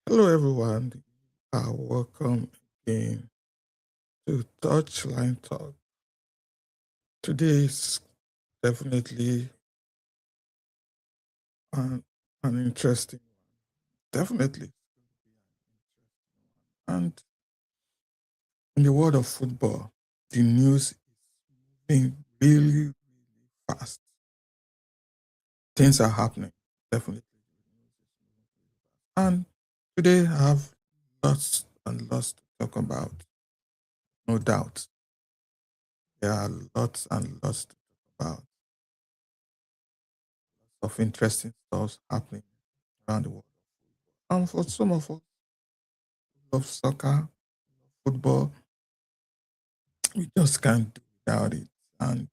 Hello, everyone. Welcome again to Touchline Talk. Today is definitely an, an interesting, definitely. And in the world of football, the news is moving really fast. Things are happening, definitely. And today I have lots and lots to talk about, no doubt. There are lots and lots to talk about of interesting stuff happening around the world. And for some of us who love soccer, football, we just can't do without it. And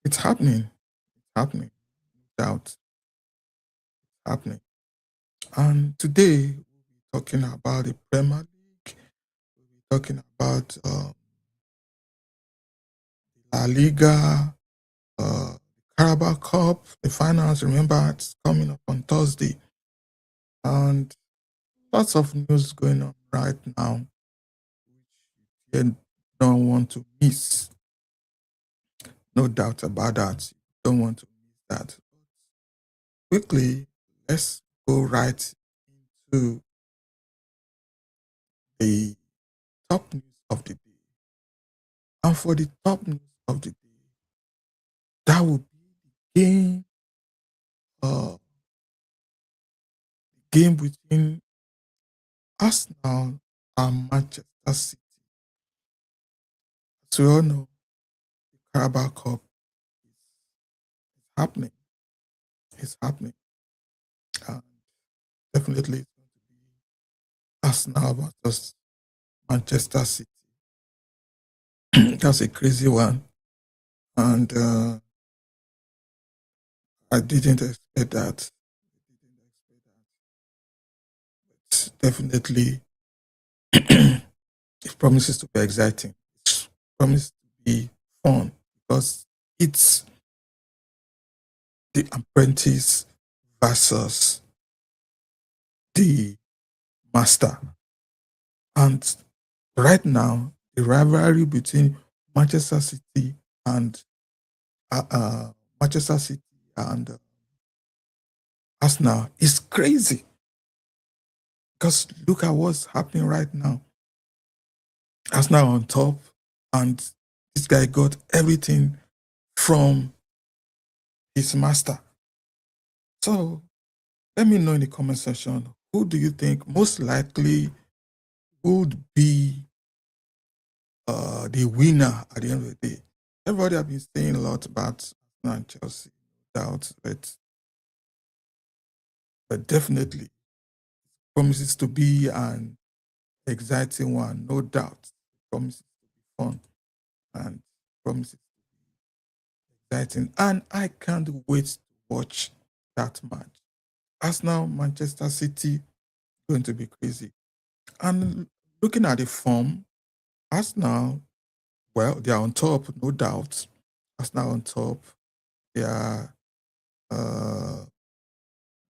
it's happening. It's happening. Without it's happening. And today we'll be talking about the Premier League. We'll be talking about La Liga, Carabao Cup, the finals. Remember, it's coming up on Thursday. And lots of news going on right now, which you don't want to miss. No doubt about that. You don't want to miss that. Quickly, let's go right into the top news of the day. And for the top news of the day, that will be the uh, game between Arsenal and Manchester City. As we all know, the Carabao Cup is happening. It's happening. And definitely it's going to be Arsenal versus Manchester City. That's a crazy one. And I didn't expect that. It's definitely it promises to be exciting. It promises to be fun because it's the apprentice versus the master. And right now, the rivalry between Manchester City and uh, uh, Manchester City and Arsenal is crazy. Because look at what's happening right now. Arsenal on top, and this guy got everything from his master. So let me know in the comment section, who do you think most likely would be the winner at the end of the day? Everybody have been saying a lot about Arsenal and Chelsea, no doubt, but definitely promises to be an exciting one, no doubt. It promises to be fun and promises to be exciting. And I can't wait to watch that match. Arsenal, Manchester City, going to be crazy. And looking at the form, Arsenal, well, they are on top, no doubt. Arsenal on top. They are uh,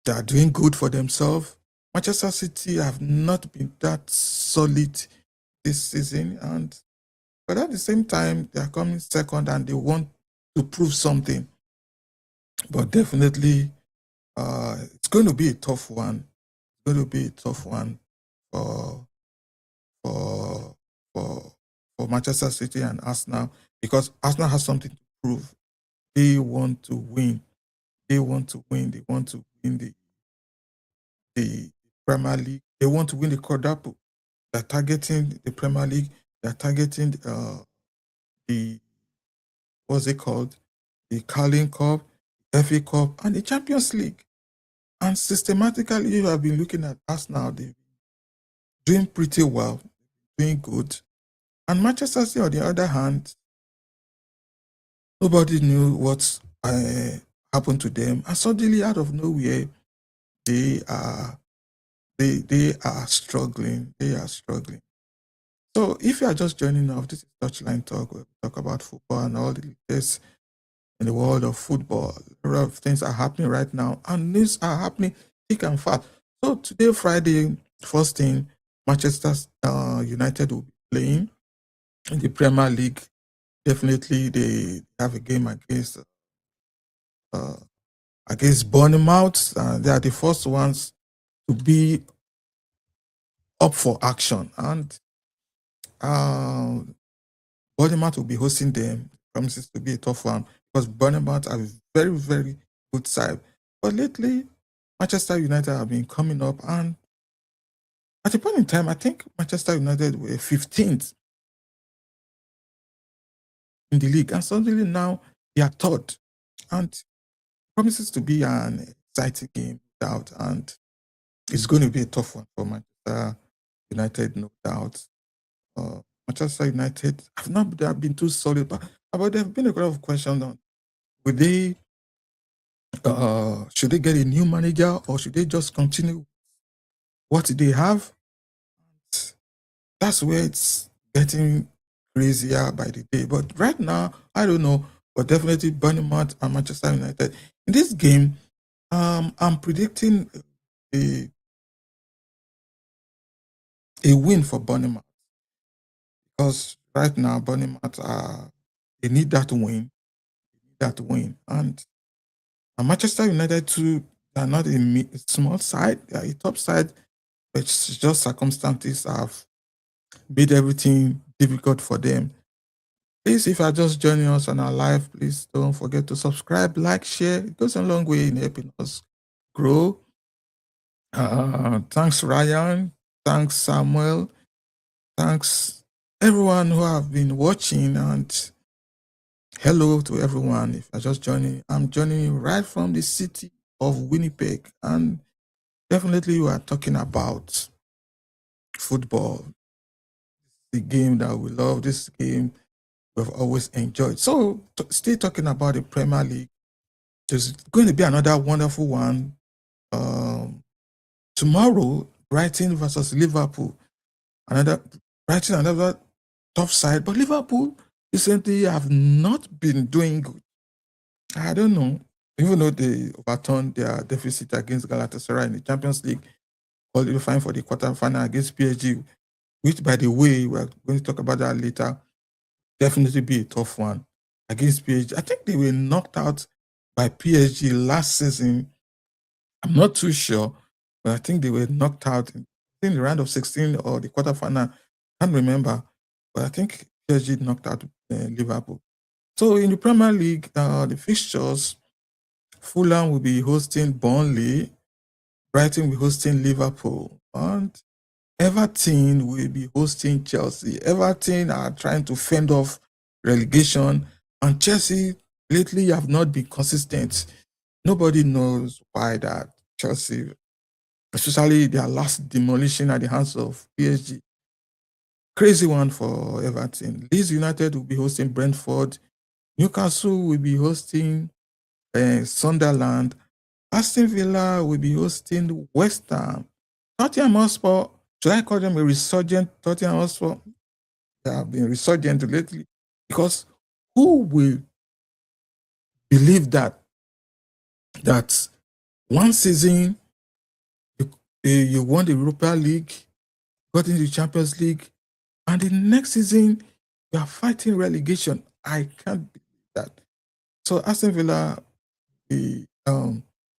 they are doing good for themselves. Manchester City have not been that solid this season, and but at the same time, they are coming second and they want to prove something. But definitely, it's going to be a tough one. It's going to be a tough one for for for for Manchester City and Arsenal because Arsenal has something to prove. They want to win. They want to win. They want to win the Premier League. They want to win the quadruple. They're targeting the Premier League. They're targeting the what's it called? The Carling Cup, FA Cup, and the Champions League. And systematically, you have been looking at Arsenal. They're doing pretty well, doing good. And Manchester City, on the other hand, nobody knew what happened to them. And suddenly, out of nowhere, they are they are struggling. They are struggling. So if you are just joining us, this is Touchline Talk. We talk about football and all the latest in the world of football. A lot of things are happening right now, and news are happening thick and fast. So today, Friday, first thing, Manchester United will be playing in the Premier League. Definitely, they have a game uh, against Bournemouth. They are the first ones to be up for action, and uh, Bournemouth will be hosting them. Promises to be a tough one because Bournemouth are a very, very good side. But lately, Manchester United have been coming up, and at a point in time, I think Manchester United were 15th in the league, and suddenly now they are third, and promises to be an exciting game, no doubt, and it's going to be a tough one for Manchester United, no doubt. Manchester United have not they have been too solid, but there have been a lot of questions on will they should they get a new manager or should they just continue what they have? That's where it's getting crazier by the day. But right now, I don't know, but definitely Bournemouth and Manchester United. In this game, I'm predicting a, a win for Bournemouth because right now Bournemouth they need that win, and Manchester United too. They are not a small side; they are a top side, but it's just circumstances have made everything difficult for them. Please, if you are just joining us on our live, please don't forget to subscribe, like, share. It goes a long way in helping us grow. Thanks, Ryan. Thanks, Samuel. Thanks, everyone who have been watching. And hello to everyone. If you're just joining, I'm joining you right from the city of Winnipeg. And definitely, we are talking about football, the game that we love, this game we've always enjoyed. So, still talking about the Premier League, there's going to be another wonderful one tomorrow. Brighton versus Liverpool. Another Brighton, another tough side, but Liverpool recently have not been doing good. I don't know. Even though they overturned their deficit against Galatasaray in the Champions League, qualifying for the quarterfinal against PSG, which, by the way, we're going to talk about that later, definitely be a tough one against PSG. I think they were knocked out by PSG last season. I'm not too sure, but I think they were knocked out in the round of 16 or the quarterfinal. I can't remember, but I think PSG knocked out Liverpool. So in the Premier League, the fixtures, Fulham will be hosting Burnley, Brighton will be hosting Liverpool, and Everton will be hosting Chelsea. Everton are trying to fend off relegation, and Chelsea lately have not been consistent. Nobody knows why that. Chelsea, especially their last demolition at the hands of PSG. Crazy one for Everton. Leeds United will be hosting Brentford. Newcastle will be hosting Sunderland. Aston Villa will be hosting West Ham. Tottenham Hotspur, should I call them a resurgent Tottenham Hotspur? They have been resurgent lately because who will believe that one season you won the Europa League, got into the Champions League, and the next season you are fighting relegation? I can't believe that. So Aston Villa, the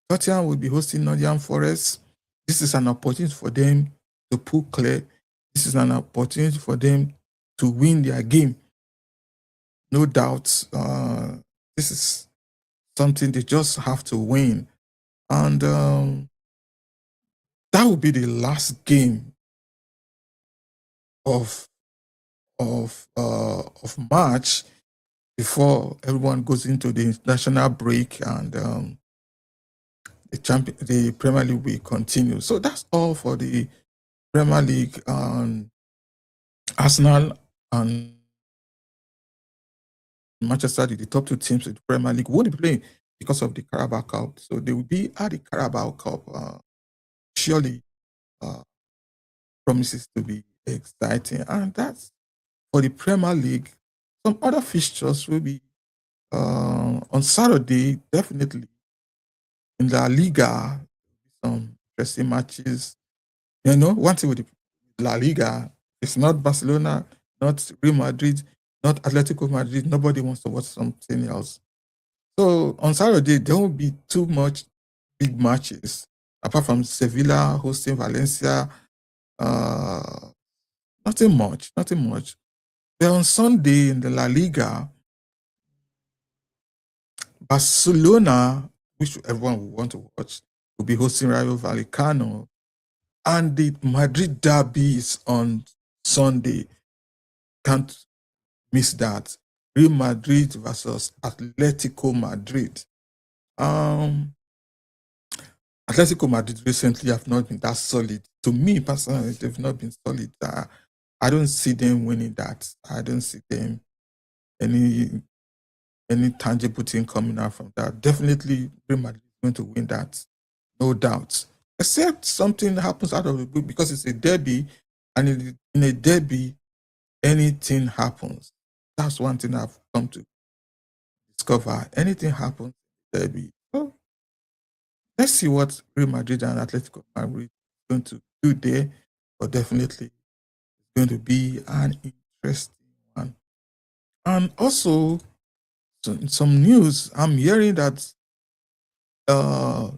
Tottenham will be hosting Nottingham Forest. This is an opportunity for them to pull clear. This is an opportunity for them to win their game. No doubt, this is something they just have to win, and that will be the last game of of March before everyone goes into the international break, and the Premier League will continue. So that's all for the Premier League. Arsenal and Manchester, the top two teams in the Premier League, won't be playing because of the Carabao Cup. So they will be at the Carabao Cup. Surely uh, promises to be exciting. And that's for the Premier League. Some other fixtures will be on Saturday, definitely in La Liga. Some interesting matches. One thing with the La Liga, it's not Barcelona, not Real Madrid, not Atletico Madrid. Nobody wants to watch something else. So on Saturday, there won't be too much big matches apart from Sevilla hosting Valencia. Uh, Nothing much, nothing much. Then on Sunday in the La Liga, Barcelona, which everyone will want to watch, will be hosting Rayo Vallecano. And the Madrid derby is on Sunday. Can't miss that. Real Madrid versus Atletico Madrid. Um, Atletico Madrid recently have not been that solid. To me personally, they've not been solid. I don't see them winning that. I don't see them any tangible thing coming out from that. Definitely, Real Madrid is going to win that, no doubt. Except something happens out of the blue because it's a derby, and in a derby, anything happens. That's one thing I've come to discover. Anything happens in the derby. So let's see what Real Madrid and Atletico Madrid are going to do there, but definitely it's going to be an interesting one. And also, some news, I'm hearing that uh,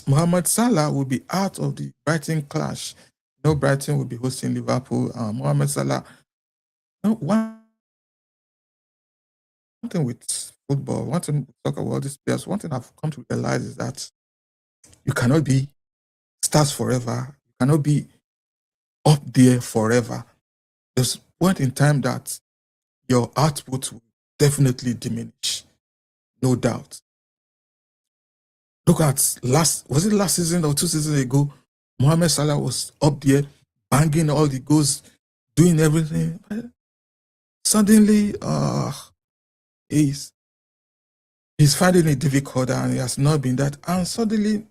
Mohamed Salah will be out of the Brighton clash. No, Brighton will be hosting Liverpool. Mohamed Salah. One thing with football, one thing we talk about these players, one thing I've come to realize is that you cannot be stars forever. You cannot be up there forever. There's a point in time that your output will definitely diminish, no doubt. Look at was it last season or 2 seasons ago? Mohamed Salah was up there, banging all the goals, doing everything. Suddenly, he's finding it difficult, and he has not been that. And suddenly,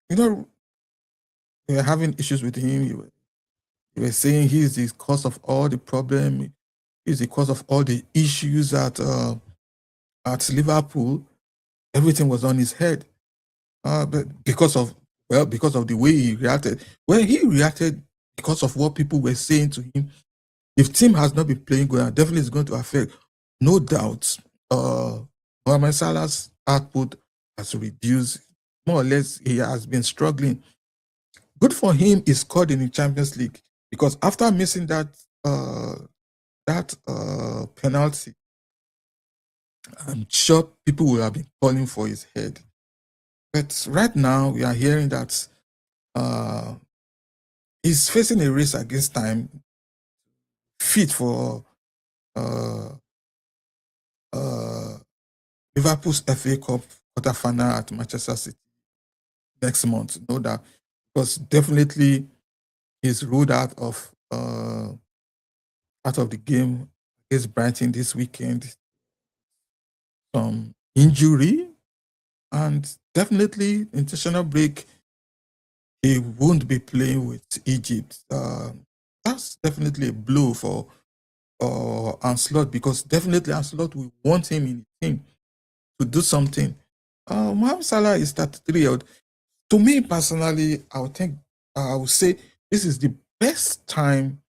we were having issues with him. You were saying he's the cause of all the problem. He's the cause of all the issues at Liverpool. Everything was on his head. But because of the way he reacted. Well, he reacted because of what people were saying to him. If team has not been playing good, definitely it's going to affect. No doubt, Mohamed Salah's output has reduced. More or less, he has been struggling. Good for him, he scored in the Champions League because after missing that penalty, I'm sure people will have been calling for his head. But right now, we are hearing that uh, he's facing a race against time, fit for uh, uh, Liverpool's FA Cup quarterfinal at Manchester City next month. No doubt, because definitely he's ruled out of the game against Brighton this weekend. Some injury, and definitely international break. He won't be playing with Egypt. That's definitely a blow for Ancelot, because definitely Ancelot will want him in the team to do something. Mohamed Salah is 33-year-old. To me personally, I would say this is the best time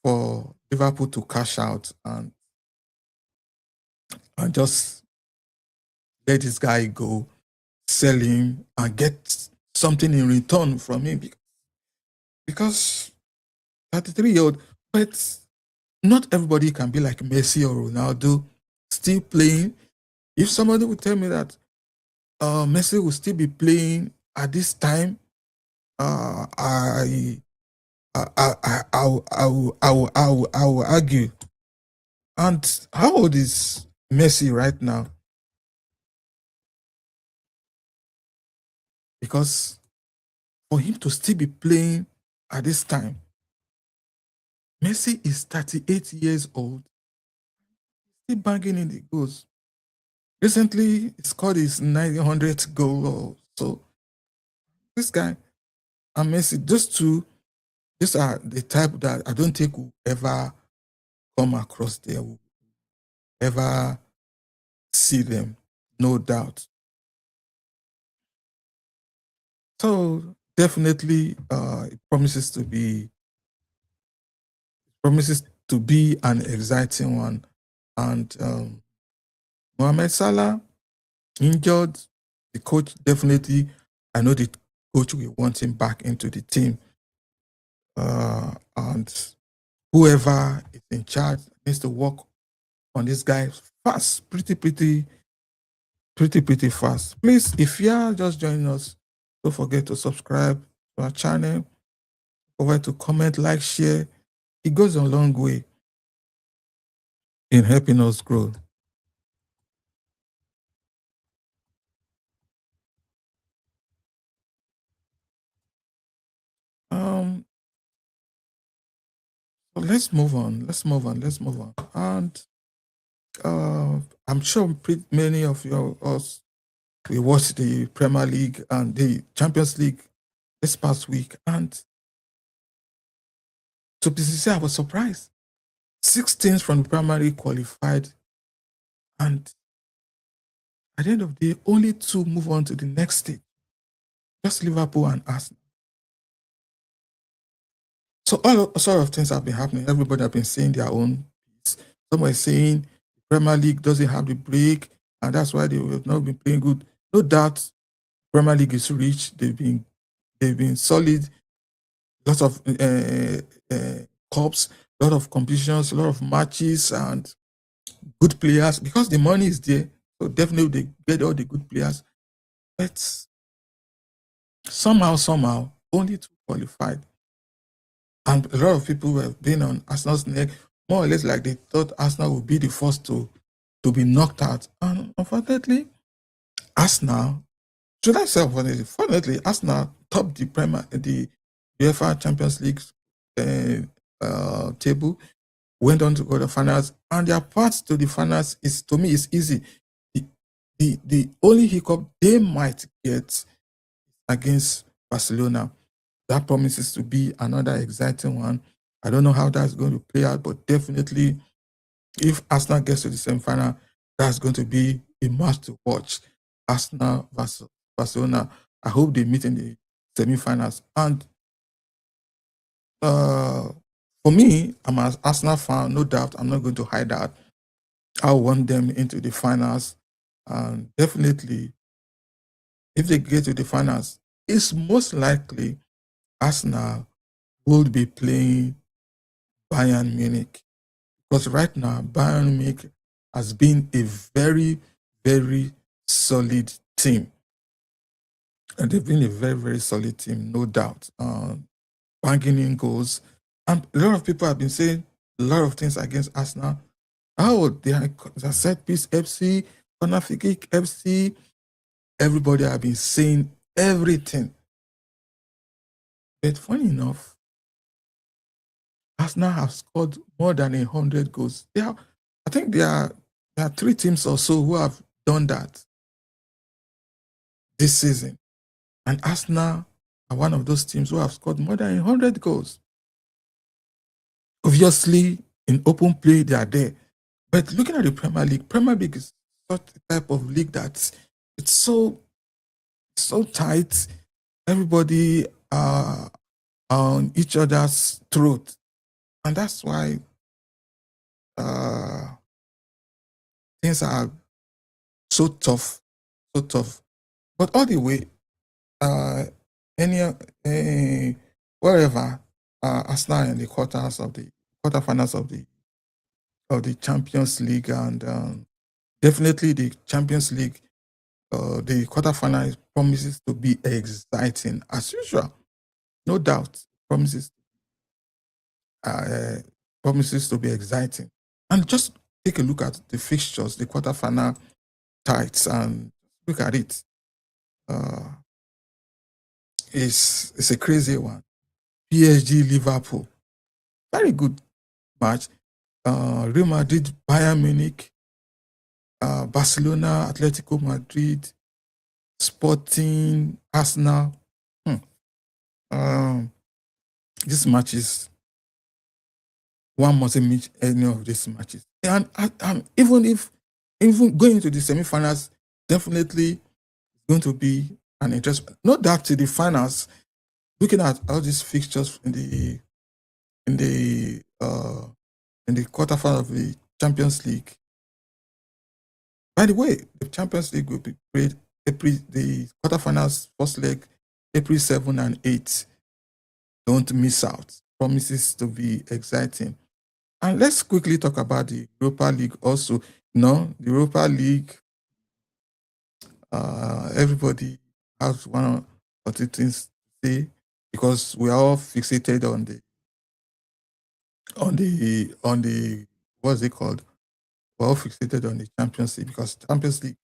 for Liverpool to cash out and just let this guy go, sell him, and get something in return from him, because 33-year-old. But not everybody can be like Messi or Ronaldo, still playing. If somebody would tell me that Messi will still be playing at this time, I will argue. And how old is Messi right now? Because for him to still be playing at this time, Messi is 38 years old, still banging in the goals. Recently, he scored his 900th goal or so. This guy and Messi, these are the type that I don't think will ever come across there, will ever see them, no doubt. So definitely, it promises to be an exciting one. And Mohamed Salah injured. The coach definitely, I know the coach will want him back into the team. And whoever is in charge needs to work on this guy fast, pretty fast. Please, if you are just joining us, don't forget to subscribe to our channel. Over to comment, like, share. It goes a long way in helping us grow. Um, so let's move on. And I'm sure many of us we watched the Premier League and the Champions League this past week, and to be sincere, I was surprised. 6 teams from the Premier League qualified, and at the end of the day, only 2 move on to the next stage. Just Liverpool and Arsenal. So all sort of things have been happening. Everybody have been saying their own piece. Some are saying the Premier League doesn't have the break, and that's why they have not been playing good. No doubt, Premier League is rich. They've been solid. Lots of cups, a lot of competitions, a lot of matches, and good players because the money is there. So definitely they get all the good players. But somehow, only 2 qualified. And a lot of people have been on Arsenal's neck, more or less like they thought Arsenal would be the first to be knocked out. And unfortunately, Arsenal, should I say unfortunately, fortunately, Arsenal topped the UEFA Champions League table, went on to go to the finals, and their path to the finals is, to me, is easy. The only hiccup they might get against Barcelona. That promises to be another exciting one. I don't know how that's going to play out, but definitely, if Arsenal gets to the semi-final, that's going to be a match to watch. Arsenal versus Barcelona. I hope they meet in the semi-finals. And uh, for me, I'm an Arsenal fan, no doubt. I'm not going to hide that. I want them into the finals. And definitely, if they get to the finals, it's most likely Arsenal will be playing Bayern Munich. Because right now, Bayern Munich has been a very, very solid team. And they've been a very, very solid team, no doubt. Banging in goals. And a lot of people have been saying a lot of things against Arsenal. Oh, they are set piece FC, corner kick FC. Everybody have been saying everything. But funny enough, Arsenal have scored more than 100 goals. I think there are 3 teams or so who have done that this season. And Arsenal are one of those teams who have scored more than 100 goals. Obviously, in open play, they are there. But looking at the Premier League is such a type of league that it's so tight. Everybody are on each other's throat. And that's why uh, things are so tough, so tough. But all the way, uh, any wherever Arsenal in the quarterfinals of the Champions League, and definitely the Champions League, the quarterfinal promises to be exciting as usual, no doubt. Uh, promises to be exciting, and just take a look at the fixtures, the quarterfinal tights, and look at it. Uh, it's a crazy one. PSG Liverpool, very good match. Real Madrid Bayern Munich, Barcelona Atletico Madrid, Sporting Arsenal. Hmm. Um, these matches, one mustn't miss any of these matches. And even going into the semi-finals, definitely going to be and interest. Not that to the finals. Looking at all these fixtures in the uh, in the quarterfinal of the Champions League. By the way, the Champions League will be played April. The quarterfinals first leg April 7 and 8. Don't miss out. Promises to be exciting. And let's quickly talk about the Europa League also. No, the Europa League, everybody has one or two things to say because we are all fixated on the what's it called? We're all fixated on the Champions League because Champions League,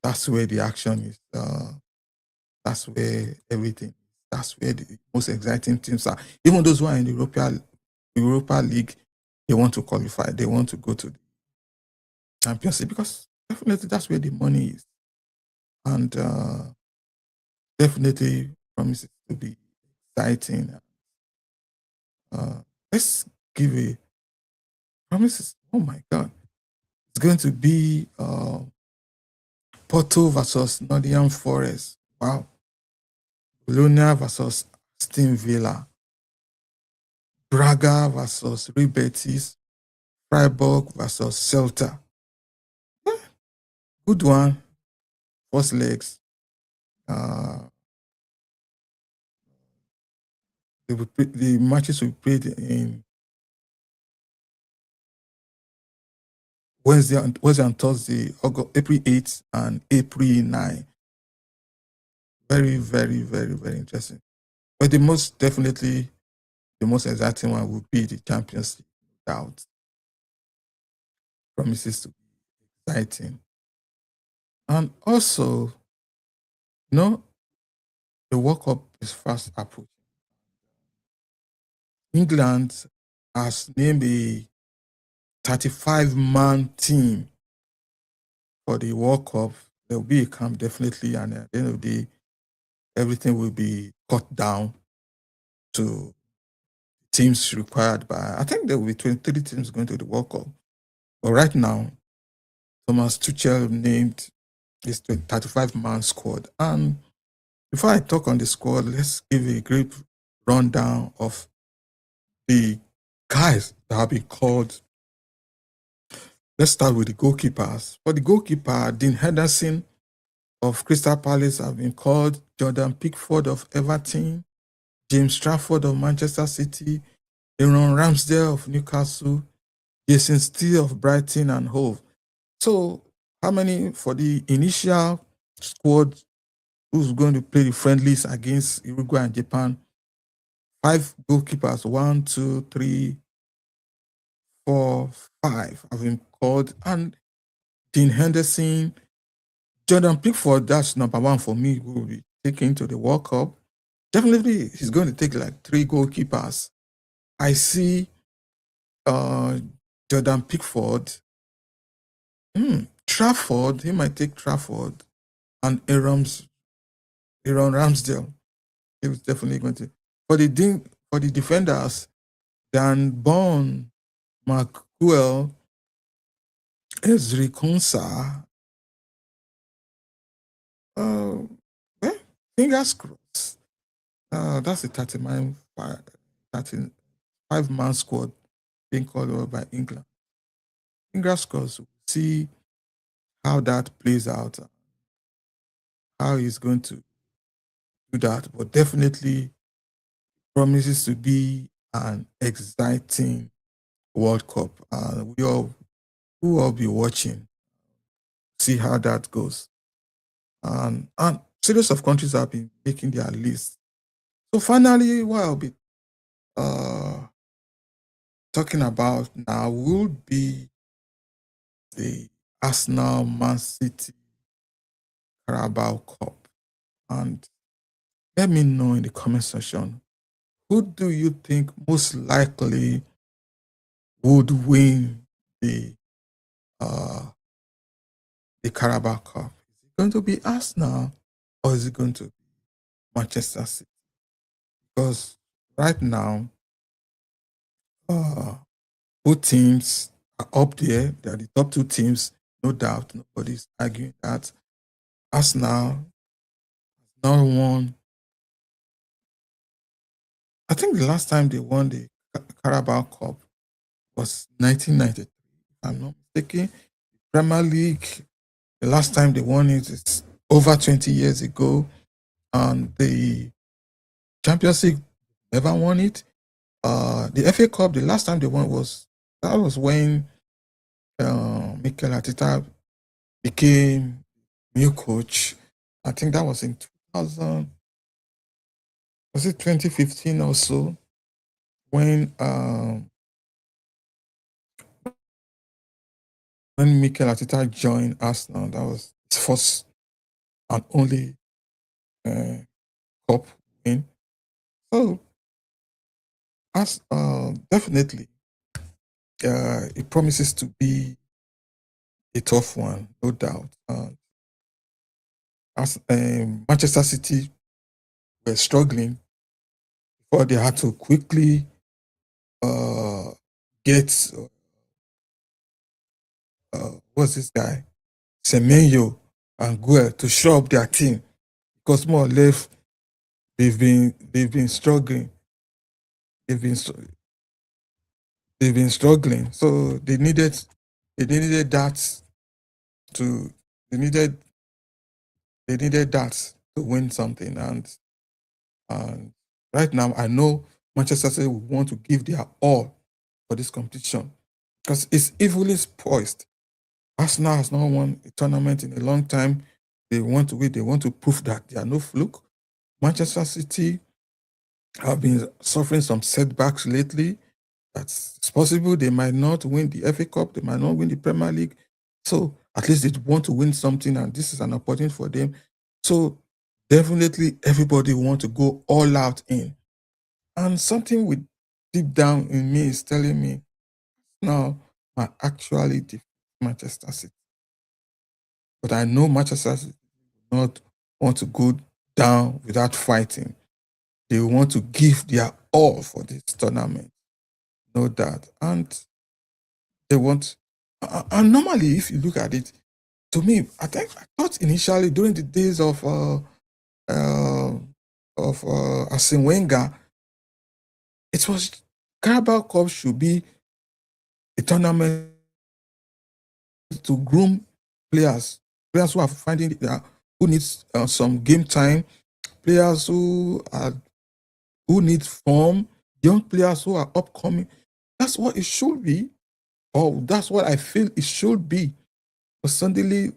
that's where the action is. That's where everything. That's where the most exciting teams are. Even those who are in the Europa League, they want to qualify. They want to go to the Champions League because definitely that's where the money is, and definitely promises to be exciting. Uh, let's give a promises. Oh my God, it's going to be Porto versus Nottingham Forest. Wow, Bologna versus Aston Villa, Braga versus Real Betis, Freiburg versus Celta. Good one. First legs. Uh, the matches will be played in Wednesday and Thursday, April 8th and April 9th. Very, very, very, very interesting. But the most exciting one will be the Champions League, no doubt. Promises to be exciting. And also, you know, the World Cup is fast approaching. England has named a 35-man team for the World Cup. There will be a camp definitely, and at the end of the day, everything will be cut down to teams required by. I think there will be 23 teams going to the World Cup. But right now, Thomas Tuchel named his 35-man squad. And before I talk on the squad, let's give a great rundown of the guys that have been called. Let's start with the goalkeepers. For the goalkeeper, Dean Henderson of Crystal Palace have been called, Jordan Pickford of Everton, James Trafford of Manchester City, Aaron Ramsdale of Newcastle, Jason Steele of Brighton and Hove. So, how many for the initial squad who's going to play the friendlies against Uruguay and Japan? 5 goalkeepers, 1, 2, 3, 4, 5 have been called, and Dean Henderson, Jordan Pickford, that's number 1 for me, who will be taken to the World Cup. Definitely, he's going to take like 3 goalkeepers. I see Jordan Pickford, Trafford, he might take Trafford, and Aaron Ramsdale. He was definitely going to. For the defenders, Dan Bond, McGuell, Ezri Konsa. Well, fingers crossed. That's a 35-man squad being called over by England. Fingers crossed. We'll see how that plays out, how he's going to do that. But definitely promises to be an exciting World Cup. We all be watching, see how that goes. And series of countries have been making their list. So finally, what I'll be uh, talking about now will be the Arsenal Man City Carabao Cup. And let me know in the comment section, who do you think most likely would win uh, the Carabao Cup? Is it going to be Arsenal or is it going to be Manchester City? Because right now, uh, both teams are up there. They are the top 2 teams, no doubt. Nobody's arguing that. Arsenal not won. I think the last time they won the Carabao Cup was 1993. If I'm not mistaken. Premier League, the last time they won it is over 20 years ago. And the Champions League never won it. The FA Cup, the last time they won was when Mikel Arteta became new coach. I think that was in 2000. Was it 2015 or so? When Mikel Arteta joined Arsenal, that was his first and only uh, cup win. So, as definitely, it promises to be a tough one, no doubt. As Manchester City were struggling before they had to quickly uh, get what's this guy Semenyo and Guel to show up their team because more or less they've been struggling. They've been they've been struggling. So they needed that to they needed they needed that to win something. And right now I know Manchester City will want to give their all for this competition because it's evilly poised. Arsenal has not won a tournament in a long time. They want to win. They want to prove that they are no fluke. Manchester City have been suffering some setbacks lately. It's possible they might not win the FA Cup, they might not win the Premier League. So at least they want to win something, and this is an opportunity for them. So definitely everybody want to go all out in. And something with deep down in me is telling me now I actually defeat Manchester City. But I know Manchester City do not want to go down without fighting. They want to give their all for this tournament, no doubt. And they want, and normally, if you look at it, to me, I thought initially during the days uh, Arsene Wenger, it was Carabao Cup should be a tournament to groom players who are finding who needs some game time, players who need form, young players who are upcoming. That's what it should be, or that's what I feel it should be. But suddenly,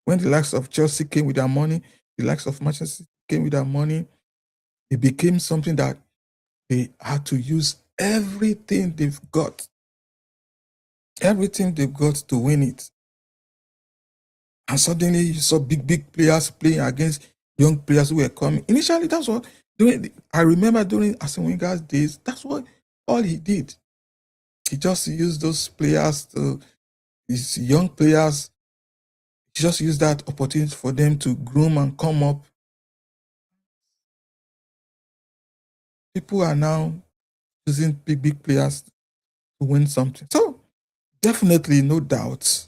when the likes of Chelsea came with their money, the likes of Manchester City came with their money, it became something that they had to use everything they've got to win it. And suddenly you saw big players playing against young players who were coming. Initially, that's what I remember during Arsene Wenger's days. That's what all he did. He just used those players these young players. He just used that opportunity for them to groom and come up. People are now using big players to win something. So definitely, no doubt,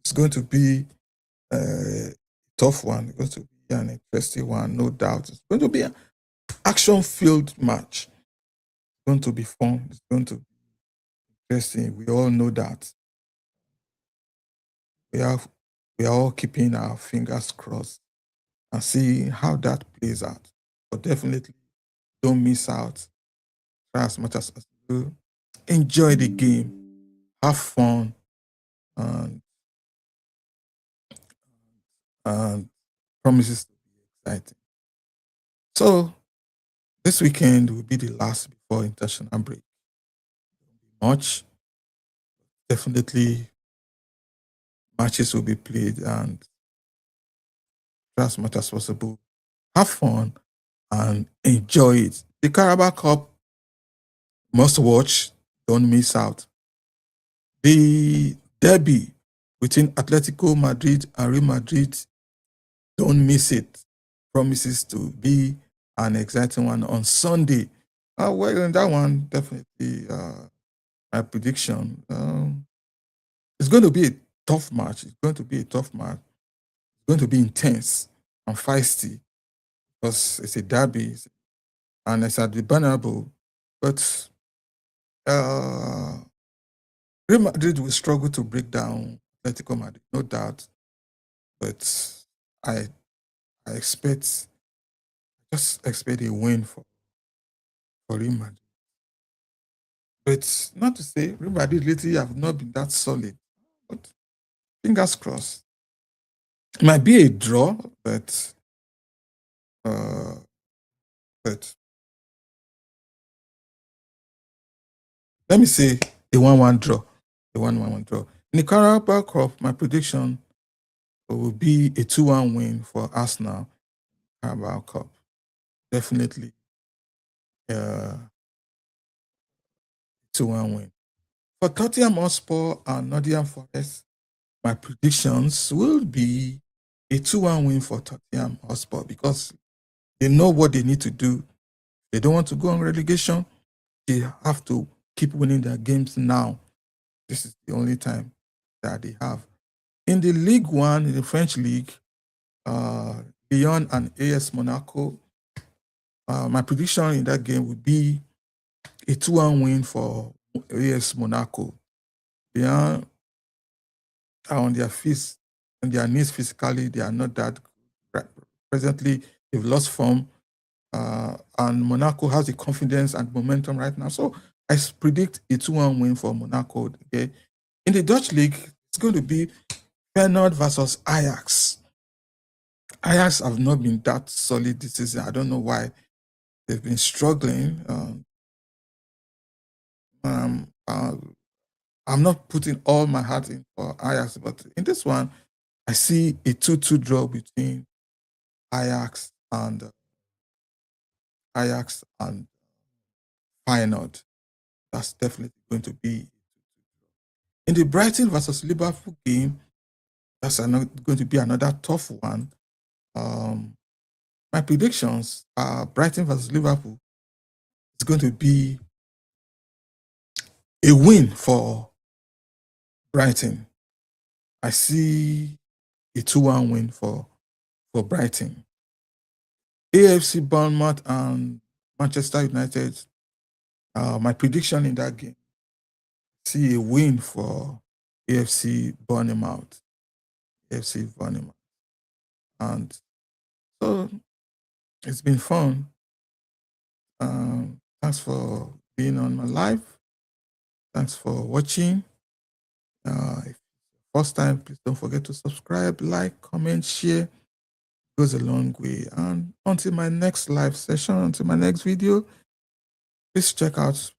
it's going to be a tough one. It's going to be an interesting one, no doubt. It's going to be an action-filled match. It's going to be fun. It's going to be interesting. We all know that. We are we are all keeping our fingers crossed and see how that plays out. But definitely, don't miss out. Try as much as possible. Enjoy the game. Have fun. And, and promises to be exciting. So this weekend will be the last before international break. Much definitely matches will be played and try as much as possible. Have fun and enjoy it. The Carabao Cup must watch. Don't miss out. The derby between Atletico Madrid and Real Madrid, don't miss it. Promises to be an exciting one on Sunday. Well, in that one, definitely my prediction. It's going to be a tough match. It's going to be a tough match. It's going to be intense. and feisty because it's a derby and it's at the Bernabeu. But Real Madrid will struggle to break down Atletico Madrid, no doubt. But I I just expect a win for Real Madrid. But not to say Real Madrid lately have not been that solid. But fingers crossed. It might be a draw, uh, but let me say a 1-1 draw. A 1-1 draw. In the Carabao Cup, my prediction will be a 2-1 win for Arsenal. Carabao Cup. Definitely 2-1 win. For Tottenham Hotspur and Nottingham Forest, my predictions will be a 2-1 win for Tottenham Hotspur because they know what they need to do. They don't want to go on relegation. They have to keep winning their games now. This is the only time that they have. In the League One, in the French League, Lyon and AS Monaco, my prediction in that game would be a 2-1 win for AS Monaco. Lyon are on their feet and their knees physically. They are not that good. Presently, they've lost form. And Monaco has the confidence and momentum right now. So I predict a 2-1 win for Monaco. Okay. In the Dutch league, it's going to be Feyenoord versus Ajax. Ajax have not been that solid this season. I don't know why they've been struggling. I'm not putting all my heart in for Ajax, but in this one, I see a 2-2 draw between Ajax and Feyenoord. That's definitely going to be in the Brighton versus Liverpool game. That's going to be another tough one. My predictions are Brighton versus Liverpool is going to be a win for Brighton. I see a 2-1 win for Brighton. AFC Bournemouth and Manchester United. My prediction in that game, see a win for AFC Bournemouth. AFC Bournemouth. And so it's been fun. Thanks for being on my live. Thanks for watching. If first time, please don't forget to subscribe, like, comment, share. It goes a long way. And until my next live session, until my next video, please check out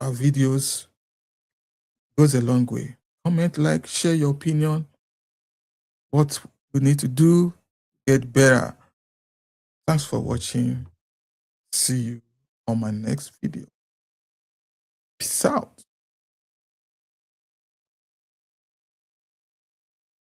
our videos. It goes a long way. Comment, like, share your opinion. What we need to do, get better. Thanks for watching. See you on my next video. Peace out.